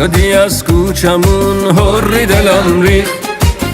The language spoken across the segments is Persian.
شدی از کوچمون حری دلم ریخت،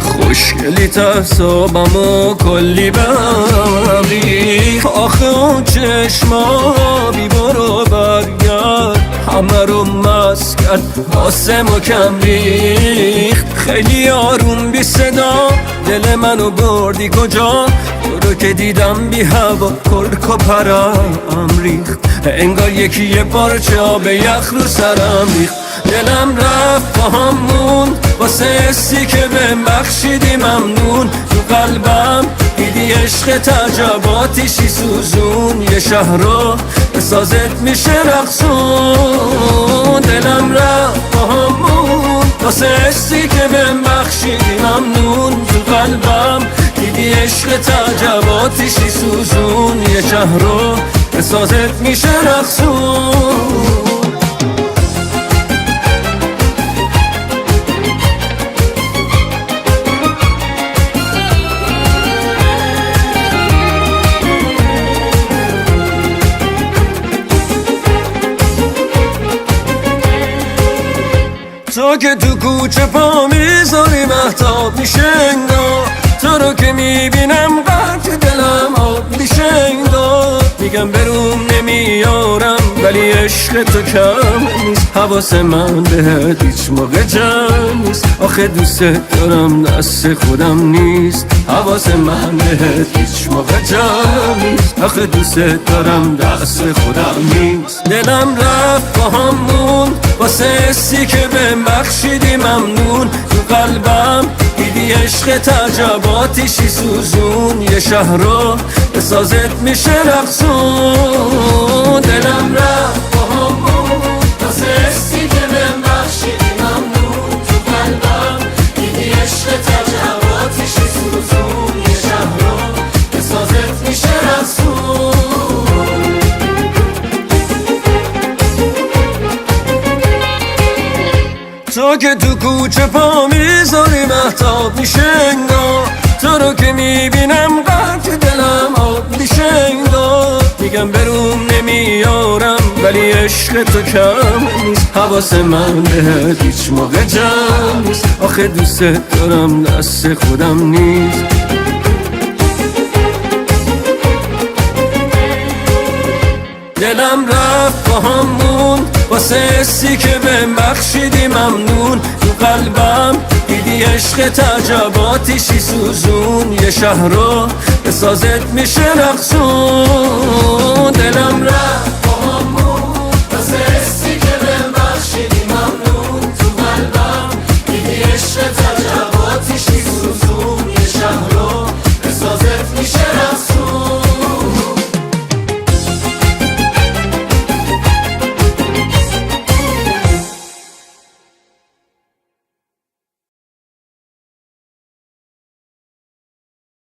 خوشگلی تصابمو کلی بهم ریخت. آخه اون چشما بی برو برگرد همه رو مست کرد واسه ما کم ریخت. خیلی آروم بی صدا دل منو بردی کجا، تو رو که دیدم بی هوا کرک و پرم ریخت. انگار یکی یه پارچه آب یخ رو سرم ریخت. دلم رفت با همون واسه حسی که بهم بخشیدی ممنون. تو قلبم دیدی عشق تعجباتیشی سوزون، یه شهر رو به سازت میشه رقصون. دلم رفت با همون واسه حسی که بهم بخشیدی ممنون. تو قلبم دیدی عشق تعجباتیشی سوزون، یه شهر رو به سازت میشه رقصون. تو که تو کوچه پا میذاری مهتاب میشه انگار، تو رو که میبینم قطع دلم آب میشه انگار. میگم بروم نمیارم ولی عشق تو کم نیست، حواس من بهت هیچ موقع جمع نیست. آخه دوست دارم دست خودم نیست، حواس من بهت هیچ موقع جمع نیست. آخه دوست دارم دست خودم نیست. دلم رفت با همون واسه حسی که بهم بخشیدی ممنون. تو قلبم دیدی عشق تعجباتیشی سوزون، یه شهر رو به سازت میشه رقصون. دلم رفت با همون واسه حسی که بهم بخشیدی ممنون. تو قلبم دیدی عشق تعجباتیشی سوزون، یه شهر رو به سازت میشه رقصون. تو که تو کوچه پا میذاری مهتاب میشه انگار، تو رو که میبینم قطع دلم آب میشه انگار. میگم بروم نمیارم ولی عشق تو کم نیست، حواس من بهت هیچ موقع جمع نیست. آخه دوست دارم دست خودم نیست. دلم رفت با همون واسه حسی که بهم بخشیدی ممنون. تو قلبم دیدی عشق تعجباتیشی سوزون، یه شهر رو به سازت میشه رقصون. دلم رفت